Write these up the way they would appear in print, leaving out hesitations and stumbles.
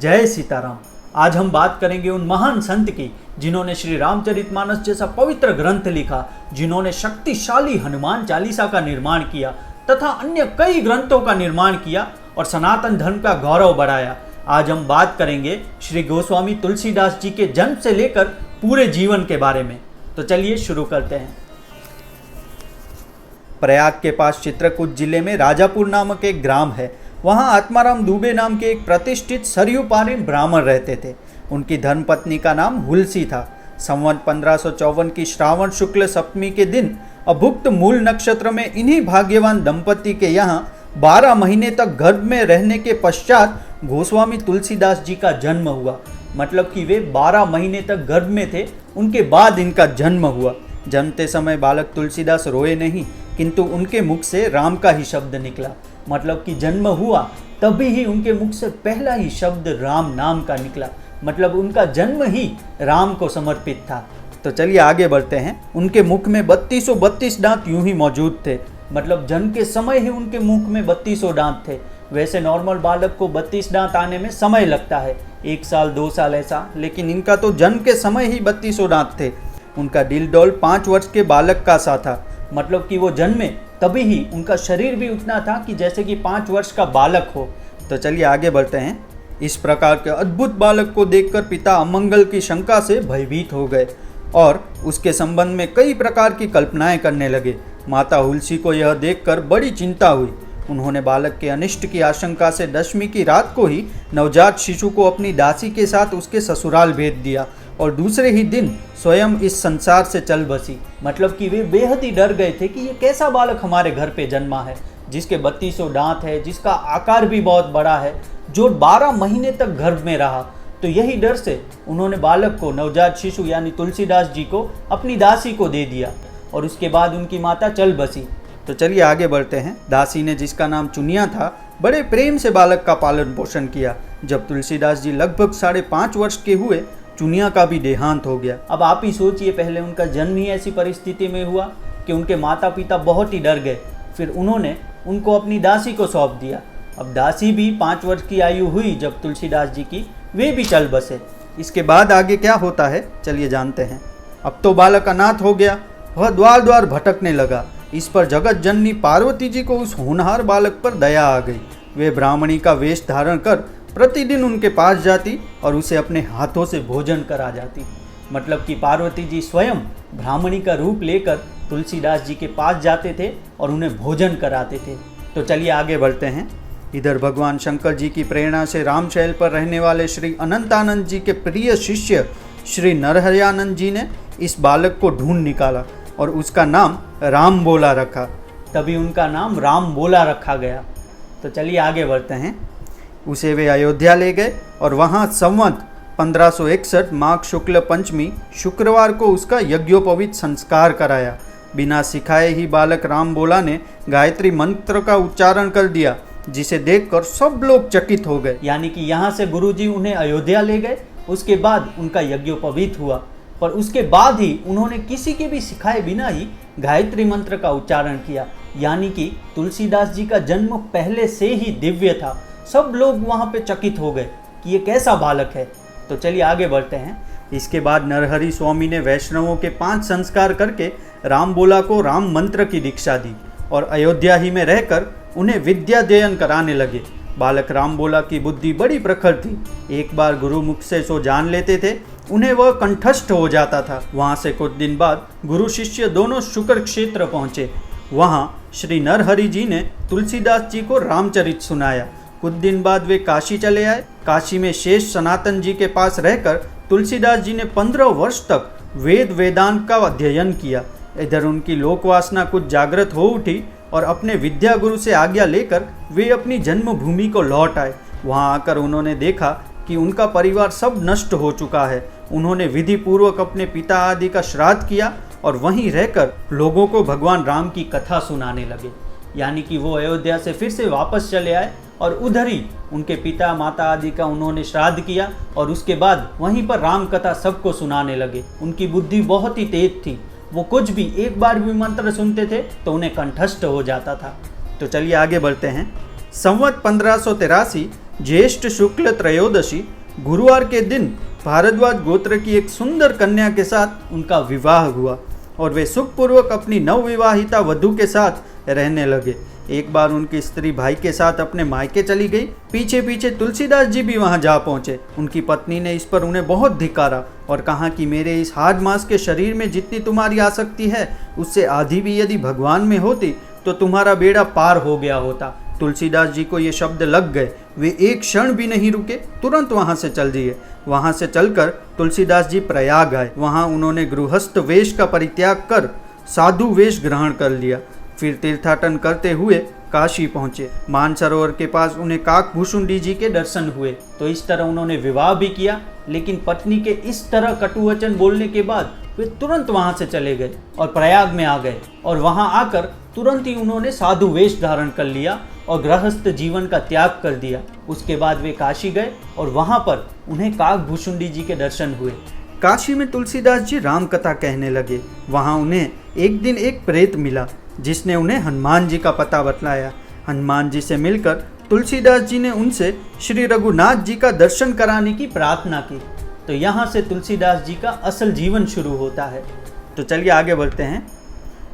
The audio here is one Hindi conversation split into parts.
जय सीताराम। आज हम बात करेंगे उन महान संत की जिन्होंने श्री रामचरितमानस जैसा पवित्र ग्रंथ लिखा, जिन्होंने शक्तिशाली हनुमान चालीसा का निर्माण किया तथा अन्य कई ग्रंथों का निर्माण किया और सनातन धर्म का गौरव बढ़ाया। आज हम बात करेंगे श्री गोस्वामी तुलसीदास जी के जन्म से लेकर पूरे जीवन के बारे में। तो चलिए शुरू करते हैं। प्रयाग के पास चित्रकूट जिले में राजापुर नामक एक ग्राम है। वहाँ आत्माराम दुबे नाम के एक प्रतिष्ठित सरयू पारीण ब्राह्मण रहते थे। उनकी धर्मपत्नी का नाम हुलसी था। संवत 1554 की श्रावण शुक्ल सप्तमी के दिन अभुक्त मूल नक्षत्र में इन्हीं भाग्यवान दंपति के यहाँ 12 महीने तक गर्भ में रहने के पश्चात गोस्वामी तुलसीदास जी का जन्म हुआ। मतलब कि वे 12 महीने तक गर्भ में थे, उनके बाद इनका जन्म हुआ। जन्मते समय बालक तुलसीदास रोए नहीं, किंतु उनके मुख से राम का ही शब्द निकला। मतलब कि जन्म हुआ तभी ही उनके मुख से पहला ही शब्द राम नाम का निकला। मतलब उनका जन्म ही राम को समर्पित था। तो चलिए आगे बढ़ते हैं। उनके मुख में 3232 दांत यूं ही मौजूद थे। मतलब जन्म के समय ही उनके मुख में 32 दांत थे। वैसे नॉर्मल बालक को 32 दांत आने में समय लगता है, 1 साल 2 साल ऐसा, लेकिन इनका तो जन्म के समय ही 32 दांत थे। उनका दिल डौल 5 वर्ष के बालक का सा था। मतलब कि वो जन्मे तभी ही उनका शरीर भी उतना था कि जैसे कि 5 वर्ष का बालक हो। तो चलिए आगे बढ़ते हैं। इस प्रकार के अद्भुत बालक को देखकर पिता अमंगल की शंका से भयभीत हो गए और उसके संबंध में कई प्रकार की कल्पनाएं करने लगे। माता हुलसी को यह देखकर बड़ी चिंता हुई। उन्होंने बालक के अनिष्ट की आशंका से दशमी की रात को ही नवजात शिशु को अपनी दासी के साथ उसके ससुराल भेज दिया और दूसरे ही दिन स्वयं इस संसार से चल बसी। मतलब कि वे बेहद ही डर गए थे कि ये कैसा बालक हमारे घर पे जन्मा है, जिसके 32 दांत है, जिसका आकार भी बहुत बड़ा है, जो 12 महीने तक गर्भ में रहा। तो यही डर से उन्होंने बालक को, नवजात शिशु यानी तुलसीदास जी को, अपनी दासी को दे दिया और उसके बाद उनकी माता चल बसी। तो चलिए आगे बढ़ते हैं। दासी ने, जिसका नाम चुनिया था, बड़े प्रेम से बालक का पालन पोषण किया। जब तुलसीदास जी लगभग 5.5 वर्ष के हुए, चुनिया का भी देहांत हो गया। अब आप ही सोचिए, पहले उनका जन्म ही ऐसी परिस्थिति में हुआ कि उनके माता पिता बहुत ही डर गए। फिर उन्होंने उनको अपनी दासी को सौंप दिया। अब दासी भी 5 वर्ष की आयु हुई जब तुलसीदास जी की, वे भी चल बसे। इसके बाद आगे क्या होता है चलिए जानते हैं। अब तो बालक अनाथ हो गया, वह द्वार द्वार भटकने लगा। इस पर जगत जननी पार्वती जी को उस होनहार बालक पर दया आ गई। वे ब्राह्मणी का वेश धारण कर प्रतिदिन उनके पास जाती और उसे अपने हाथों से भोजन करा जाती। मतलब कि पार्वती जी स्वयं ब्राह्मणी का रूप लेकर तुलसीदास जी के पास जाते थे और उन्हें भोजन कराते थे। तो चलिए आगे बढ़ते हैं। इधर भगवान शंकर जी की प्रेरणा से रामशैल पर रहने वाले श्री अनंतानंद जी के प्रिय शिष्य श्री नरहरियानंद जी ने इस बालक को ढूंढ निकाला और उसका नाम राम बोला रखा। तभी उनका नाम राम बोला रखा गया। तो चलिए आगे बढ़ते हैं। उसे वे अयोध्या ले गए और वहाँ संवत 1561 माघ शुक्ल पंचमी शुक्रवार को उसका यज्ञोपवीत संस्कार कराया। बिना सिखाए ही बालक राम बोला ने गायत्री मंत्र का उच्चारण कर दिया, जिसे देखकर सब लोग चकित हो गए। यानी कि यहाँ से गुरुजी उन्हें अयोध्या ले गए, उसके बाद उनका यज्ञोपवीत हुआ, पर उसके बाद ही उन्होंने किसी के भी सिखाए बिना ही गायत्री मंत्र का उच्चारण किया। यानी कि तुलसीदास जी का जन्म पहले से ही दिव्य था। सब लोग वहाँ पे चकित हो गए कि ये कैसा बालक है। तो चलिए आगे बढ़ते हैं। इसके बाद नरहरि स्वामी ने वैष्णवों के 5 संस्कार करके राम बोला को राम मंत्र की दीक्षा दी और अयोध्या ही में रहकर उन्हें विद्याध्ययन कराने लगे। बालक राम बोला की बुद्धि बड़ी प्रखर थी। एक बार गुरु मुख से सो जान लेते थे, उन्हें वह कंठस्थ हो जाता था। वहाँ से कुछ दिन बाद गुरु शिष्य दोनों शुक्र क्षेत्र पहुँचे। वहाँ श्री नरहरि जी ने तुलसीदास जी को रामचरित सुनाया। कुछ दिन बाद वे काशी चले आए। काशी में शेष सनातन जी के पास रहकर तुलसीदास जी ने 15 वर्ष तक वेद वेदांत का अध्ययन किया। इधर उनकी लोकवासना कुछ जागृत हो उठी और अपने विद्या गुरु से आज्ञा लेकर वे अपनी जन्मभूमि को लौट आए। वहाँ आकर उन्होंने देखा कि उनका परिवार सब नष्ट हो चुका है। उन्होंने विधि पूर्वक अपने पिता आदि का श्राद्ध किया और वहीं रहकर लोगों को भगवान राम की कथा सुनाने लगे। यानी कि वो अयोध्या से फिर से वापस चले आए और उधर ही उनके पिता माता आदि का उन्होंने श्राद्ध किया और उसके बाद वहीं पर राम कथा सबको सुनाने लगे। उनकी बुद्धि बहुत ही तेज थी। वो कुछ भी एक बार भी मंत्र सुनते थे तो उन्हें कंठस्थ हो जाता था। तो चलिए आगे बढ़ते हैं। संवत 1583 ज्येष्ठ शुक्ल त्रयोदशी गुरुवार के दिन भारद्वाज गोत्र की एक सुंदर कन्या के साथ उनका विवाह हुआ और वे सुखपूर्वक अपनी नवविवाहिता वधू के साथ रहने लगे। एक बार उनकी स्त्री भाई के साथ अपने मायके चली गई। पीछे पीछे तुलसीदास जी भी वहां जा पहुंचे। उनकी पत्नी ने इस पर उन्हें बहुत धिक्कारा और कहा कि मेरे इस हाड मांस के शरीर में जितनी तुम्हारी आसक्ति है उससे आधी भी यदि भगवान में होती तो तुम्हारा बेड़ा पार हो गया होता। तुलसीदास जी को ये शब्द लग गए। वे एक क्षण भी नहीं रुके, तुरंत वहां से चल दिए। वहां से चलकर तुलसीदास जी प्रयाग आए। वहां उन्होंने गृहस्थ वेश का परित्याग कर साधु वेश ग्रहण कर लिया। फिर तीर्थाटन करते हुए काशी पहुंचे। मानसरोवर के पास उन्हें काकभूषुंडी जी के दर्शन हुए। तो इस तरह उन्होंने विवाह भी किया, लेकिन पत्नी के इस तरह कटुवचन बोलने के बाद वे तुरंत वहां से चले गए और प्रयाग में आ गए। और वहां आकर तुरंत ही उन्होंने साधु वेश धारण कर लिया और गृहस्थ जीवन का त्याग कर दिया। उसके बाद वे काशी गए और वहां पर उन्हें काकभूषुंडी जी के दर्शन हुए। काशी में तुलसीदास जी राम कथा कहने लगे। वहां उन्हें एक दिन एक प्रेत मिला जिसने उन्हें हनुमान जी का पता बतलाया। हनुमान जी से मिलकर तुलसीदास जी ने उनसे श्री रघुनाथ जी का दर्शन कराने की प्रार्थना की। तो यहाँ से तुलसीदास जी का असल जीवन शुरू होता है। तो चलिए आगे बढ़ते हैं।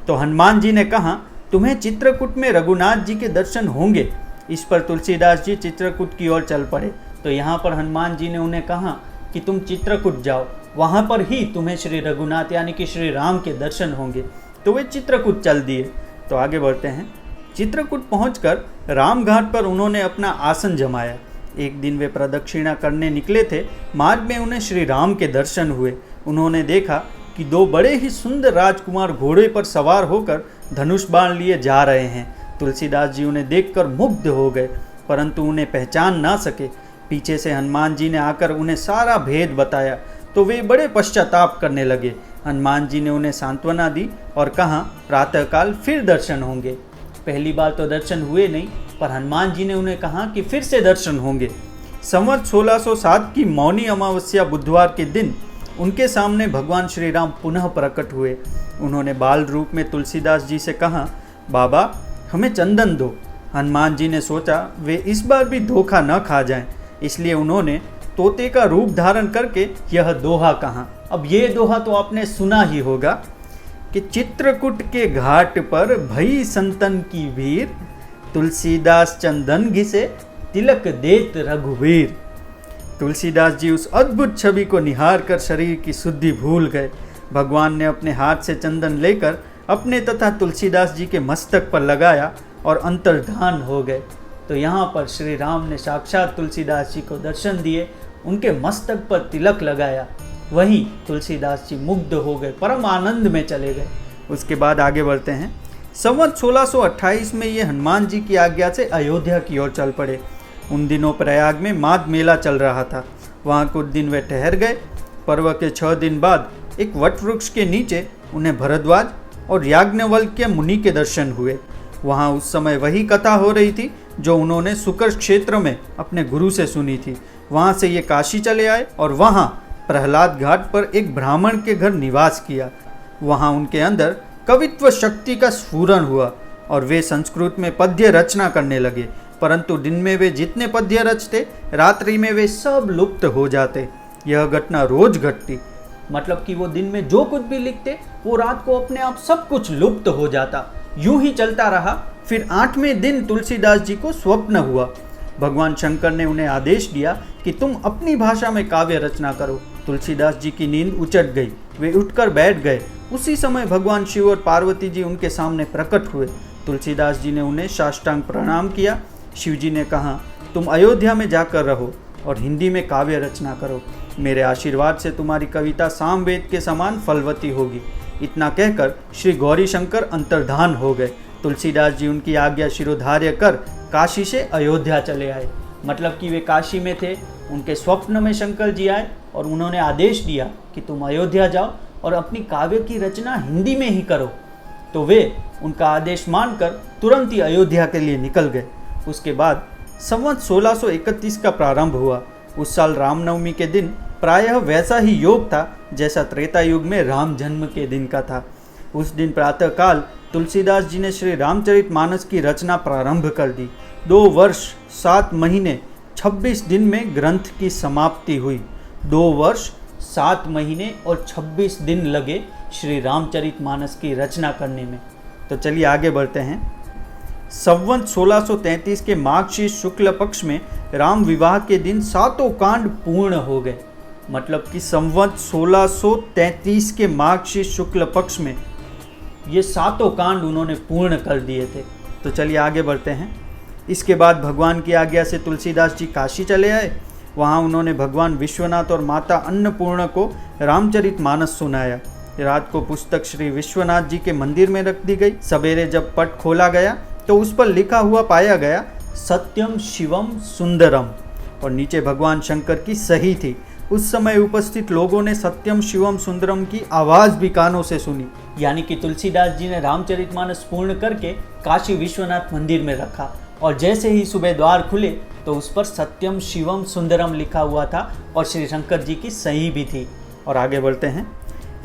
तो हनुमान जी ने कहा, तुम्हें चित्रकूट में रघुनाथ जी के दर्शन होंगे। इस पर तुलसीदास जी चित्रकूट की ओर चल पड़े। तो यहाँ पर हनुमान जी ने उन्हें कहा कि तुम चित्रकूट जाओ, वहाँ पर ही तुम्हें श्री रघुनाथ यानी कि श्री राम के दर्शन होंगे। तो वे चित्रकूट चल दिए। तो आगे बढ़ते हैं। चित्रकूट पहुंचकर रामघाट पर उन्होंने अपना आसन जमाया। एक दिन वे प्रदक्षिणा करने निकले थे। मार्ग में उन्हें श्री राम के दर्शन हुए। उन्होंने देखा कि दो बड़े ही सुंदर राजकुमार घोड़े पर सवार होकर धनुष बाण लिए जा रहे हैं। तुलसीदास जी उन्हें देखकर मुग्ध हो गए, परंतु उन्हें पहचान ना सके। पीछे से हनुमान जी ने आकर उन्हें सारा भेद बताया तो वे बड़े पश्चाताप करने लगे। हनुमान जी ने उन्हें सांत्वना दी और कहा, प्रातःकाल फिर दर्शन होंगे। पहली बार तो दर्शन हुए नहीं, पर हनुमान जी ने उन्हें कहा कि फिर से दर्शन होंगे। संवत 1607 की मौनी अमावस्या बुधवार के दिन उनके सामने भगवान श्री राम पुनः प्रकट हुए। उन्होंने बाल रूप में तुलसीदास जी से कहा, बाबा हमें चंदन दो। हनुमान जी ने सोचा वे इस बार भी धोखा न खा जाएं, इसलिए उन्होंने तोते का रूप धारण करके यह दोहा कहा। अब ये दोहा तो आपने सुना ही होगा कि चित्रकूट के घाट पर भई संतन की भीड़, तुलसीदास चंदन घिसे तिलक देत रघुवीर। तुलसीदास जी उस अद्भुत छवि को निहार कर शरीर की शुद्धि भूल गए। भगवान ने अपने हाथ से चंदन लेकर अपने तथा तुलसीदास जी के मस्तक पर लगाया और अंतर्धान हो गए। तो यहाँ पर श्री राम ने साक्षात तुलसीदास जी को दर्शन दिए, उनके मस्तक पर तिलक लगाया। वहीं तुलसीदास जी मुग्ध हो गए, परम आनंद में चले गए। उसके बाद आगे बढ़ते हैं। संवत 1628 में ये हनुमान जी की आज्ञा से अयोध्या की ओर चल पड़े। उन दिनों प्रयाग में माघ मेला चल रहा था। वहाँ कुछ दिन वे ठहर गए। पर्व के 6 दिन बाद एक वट वृक्ष के नीचे उन्हें भरद्वाज और याज्ञवल्क्य मुनि के दर्शन हुए। वहाँ उस समय वही कथा हो रही थी जो उन्होंने सुकर क्षेत्र में अपने गुरु से सुनी थी। वहाँ से ये काशी चले आए और वहाँ प्रहलाद घाट पर एक ब्राह्मण के घर निवास किया। वहाँ उनके अंदर कवित्व शक्ति का स्फुरण हुआ और वे संस्कृत में पद्य रचना करने लगे। परंतु दिन में वे जितने पद्य रचते, रात्रि में वे सब लुप्त हो जाते। यह घटना रोज घटती, मतलब कि वो दिन में जो कुछ भी लिखते वो रात को अपने आप सब कुछ लुप्त हो जाता। यूं ही चलता रहा। फिर 8वें दिन तुलसीदास जी को स्वप्न हुआ। भगवान शंकर ने उन्हें आदेश दिया कि तुम अपनी भाषा में काव्य रचना करो। तुलसीदास जी की नींद उचट गई। वे उठकर बैठ गए। उसी समय भगवान शिव और पार्वती जी उनके सामने प्रकट हुए। तुलसीदास जी ने उन्हें साष्टांग प्रणाम किया। शिव जी ने कहा, तुम अयोध्या में जाकर रहो और हिंदी में काव्य रचना करो। मेरे आशीर्वाद से तुम्हारी कविता सामवेद के समान फलवती होगी। इतना कहकर श्री गौरी शंकर अंतर्धान हो गए। तुलसीदास जी उनकी आज्ञा शिरोधार्य कर काशी से अयोध्या चले आए। मतलब कि वे काशी में थे, उनके स्वप्न में शंकर जी आए और उन्होंने आदेश दिया कि तुम अयोध्या जाओ और अपनी काव्य की रचना हिंदी में ही करो। तो वे उनका आदेश मानकर तुरंत ही अयोध्या के लिए निकल गए। उसके बाद संवत 1631 का प्रारंभ हुआ। उस साल रामनवमी के दिन प्रायः वैसा ही योग था जैसा त्रेता युग में राम जन्म के दिन का था। उस दिन प्रातःकाल तुलसीदास जी ने श्री रामचरितमानस की रचना प्रारंभ कर दी। 2 वर्ष 7 महीने 26 दिन में ग्रंथ की समाप्ति हुई। 2 वर्ष 7 महीने और 26 दिन लगे श्री रामचरितमानस की रचना करने में। तो चलिए आगे बढ़ते हैं। संवत 1633 के माघशीर्ष शुक्ल पक्ष में राम विवाह के दिन 7 कांड पूर्ण हो गए। मतलब कि संवत 1633 के माघशीर्ष शुक्ल पक्ष में ये 7 कांड उन्होंने पूर्ण कर दिए थे। तो चलिए आगे बढ़ते हैं। इसके बाद भगवान की आज्ञा से तुलसीदास जी काशी चले आए। वहाँ उन्होंने भगवान विश्वनाथ और माता अन्नपूर्णा को रामचरितमानस सुनाया। रात को पुस्तक श्री विश्वनाथ जी के मंदिर में रख दी गई। सवेरे जब पट खोला गया तो उस पर लिखा हुआ पाया गया सत्यम शिवम सुंदरम, और नीचे भगवान शंकर की सही थी। उस समय उपस्थित लोगों ने सत्यम शिवम सुंदरम की आवाज़ भी कानों से सुनी। यानी कि तुलसीदास जी ने रामचरितमानस पूर्ण करके काशी विश्वनाथ मंदिर में रखा, और जैसे ही सुबह द्वार खुले तो उस पर सत्यम शिवम सुंदरम लिखा हुआ था और श्री शंकर जी की सही भी थी। और आगे बढ़ते हैं।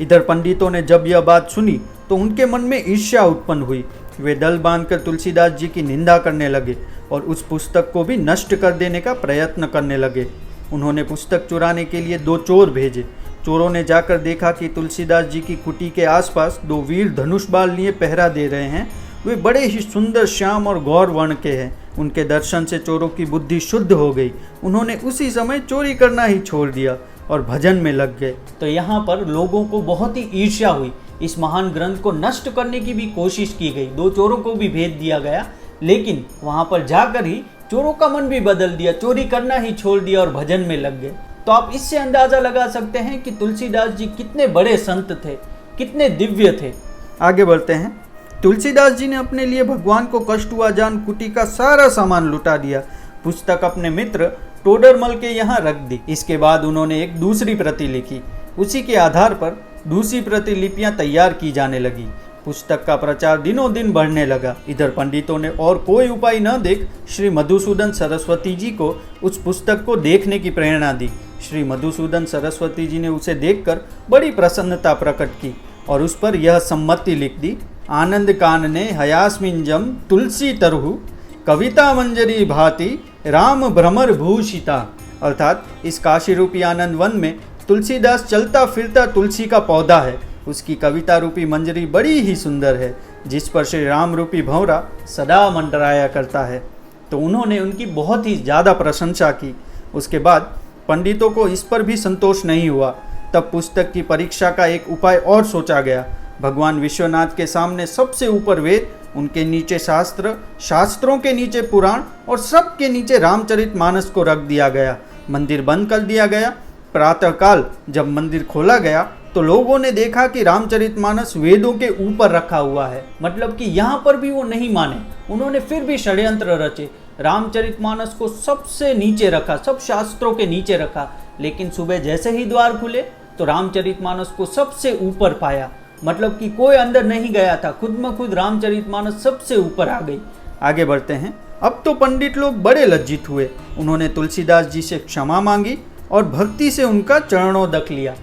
इधर पंडितों ने जब यह बात सुनी तो उनके मन में ईर्ष्या उत्पन्न हुई। वे दल बांधकर तुलसीदास जी की निंदा करने लगे और उस पुस्तक को भी नष्ट कर देने का प्रयत्न करने लगे। उन्होंने पुस्तक चुराने के लिए 2 चोर भेजे। चोरों ने जाकर देखा कि तुलसीदास जी की कुटी के आसपास 2 वीर धनुष बाण लिए पहरा दे रहे हैं। वे बड़े ही सुंदर श्याम और गौर वर्ण के हैं। उनके दर्शन से चोरों की बुद्धि शुद्ध हो गई। उन्होंने उसी समय चोरी करना ही छोड़ दिया और भजन में लग गए। तो यहाँ पर लोगों को बहुत ही ईर्ष्या हुई। इस महान ग्रंथ को नष्ट करने की भी कोशिश की गई। 2 चोरों को भी भेज दिया गया, लेकिन वहाँ पर जाकर ही चोरों का मन भी बदल दिया, चोरी करना ही छोड़ दिया और भजन में लग गए। तो आप इससे अंदाजा लगा सकते हैं कि तुलसीदास जी कितने बड़े संत थे, कितने दिव्य थे। आगे बढ़ते हैं। तुलसीदास जी ने अपने लिए भगवान को कष्ट हुआ जान कुटी का सारा सामान लुटा दिया। पुस्तक अपने मित्र टोडरमल के यहाँ रख दी। इसके बाद उन्होंने एक दूसरी प्रति लिखी। उसी के आधार पर दूसरी प्रतिलिपियां तैयार की जाने लगी। पुस्तक का प्रचार दिनों दिन बढ़ने लगा। इधर पंडितों ने और कोई उपाय न देख श्री मधुसूदन सरस्वती जी को उस पुस्तक को देखने की प्रेरणा दी। श्री मधुसूदन सरस्वती जी ने उसे देखकर बड़ी प्रसन्नता प्रकट की और उस पर यह सम्मति लिख दी। आनंद कानने हयास्मिंजम तुलसी तरहु कविता मंजरी भांति राम भ्रमर भूषिता। अर्थात इस काशी रूपी आनंद वन में तुलसीदास चलता फिरता तुलसी का पौधा है। उसकी कविता रूपी मंजरी बड़ी ही सुंदर है, जिस पर श्री राम रूपी भंवरा सदा मंडराया करता है। तो उन्होंने उनकी बहुत ही ज़्यादा प्रशंसा की। उसके बाद पंडितों को इस पर भी संतोष नहीं हुआ। तब पुस्तक की परीक्षा का एक उपाय और सोचा गया। भगवान विश्वनाथ के सामने सबसे ऊपर वेद, उनके नीचे शास्त्र, शास्त्रों के नीचे पुराण और सबके नीचे रामचरितमानस को रख दिया गया। मंदिर बंद कर दिया गया। प्रातःकाल जब मंदिर खोला गया तो लोगों ने देखा कि रामचरितमानस वेदों के ऊपर रखा हुआ है। मतलब कि यहाँ पर भी वो नहीं माने, उन्होंने फिर भी षड्यंत्र रचे। रामचरितमानस को सबसे नीचे रखा, सब शास्त्रों के नीचे रखा। लेकिन सुबह जैसे ही द्वार खुले तो रामचरितमानस को सबसे ऊपर पाया। मतलब कि कोई अंदर नहीं गया था, खुद में खुद रामचरितमानस सबसे ऊपर आ गई। आगे बढ़ते हैं। अब तो पंडित लोग बड़े लज्जित हुए। उन्होंने तुलसीदास जी से क्षमा मांगी और भक्ति से उनका चरणोदक लिया।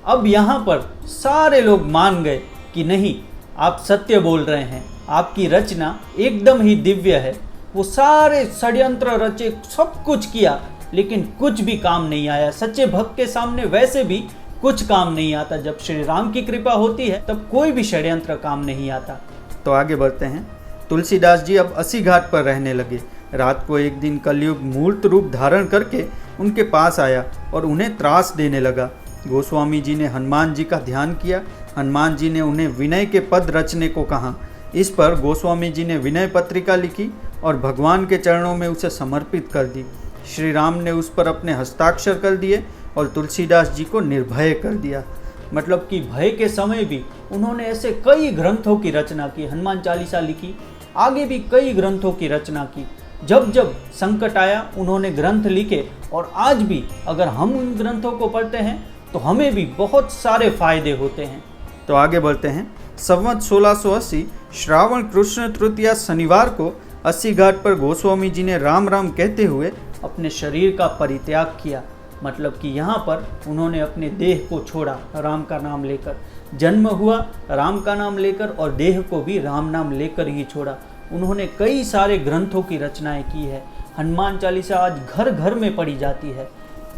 अब यहाँ पर सारे लोग मान गए कि नहीं, आप सत्य बोल रहे हैं, आपकी रचना एकदम ही दिव्य है। वो सारे षड्यंत्र रचे, सब कुछ किया, लेकिन कुछ भी काम नहीं आया। सच्चे भक्त के सामने वैसे भी कुछ काम नहीं आता। जब श्री राम की कृपा होती है तब कोई भी षड्यंत्र काम नहीं आता। तो आगे बढ़ते हैं। तुलसीदास जी अब 80 घाट पर रहने लगे। रात को एक दिन कलयुग मूर्त रूप धारण करके उनके पास आया और उन्हें त्रास देने लगा। गोस्वामी जी ने हनुमान जी का ध्यान किया। हनुमान जी ने उन्हें विनय के पद रचने को कहा। इस पर गोस्वामी जी ने विनय पत्रिका लिखी और भगवान के चरणों में उसे समर्पित कर दी। श्री राम ने उस पर अपने हस्ताक्षर कर दिए और तुलसीदास जी को निर्भय कर दिया। मतलब कि भय के समय भी उन्होंने ऐसे कई ग्रंथों की रचना की। हनुमान चालीसा लिखी, आगे भी कई ग्रंथों की रचना की। जब जब संकट आया उन्होंने ग्रंथ लिखे, और आज भी अगर हम उन ग्रंथों को पढ़ते हैं तो हमें भी बहुत सारे फायदे होते हैं। तो आगे बढ़ते हैं। संवत 1680 श्रावण कृष्ण तृतीया शनिवार को 80 घाट पर गोस्वामी जी ने राम राम कहते हुए अपने शरीर का परित्याग किया। मतलब कि यहाँ पर उन्होंने अपने देह को छोड़ा राम का नाम लेकर। जन्म हुआ राम का नाम लेकर और देह को भी राम नाम लेकर ही छोड़ा। उन्होंने कई सारे ग्रंथों की रचनाएं की है। हनुमान चालीसा आज घर घर में पढ़ी जाती है।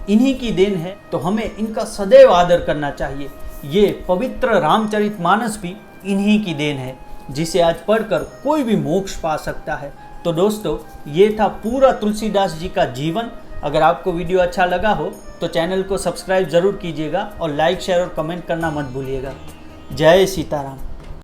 इन्हीं की देन है, तो हमें इनका सदैव आदर करना चाहिए। ये पवित्र रामचरितमानस भी इन्हीं की देन है, जिसे आज पढ़कर कोई भी मोक्ष पा सकता है। तो दोस्तों, ये था पूरा तुलसीदास जी का जीवन। अगर आपको वीडियो अच्छा लगा हो तो चैनल को सब्सक्राइब ज़रूर कीजिएगा और लाइक, शेयर और कमेंट करना मत भूलिएगा। जय सीताराम।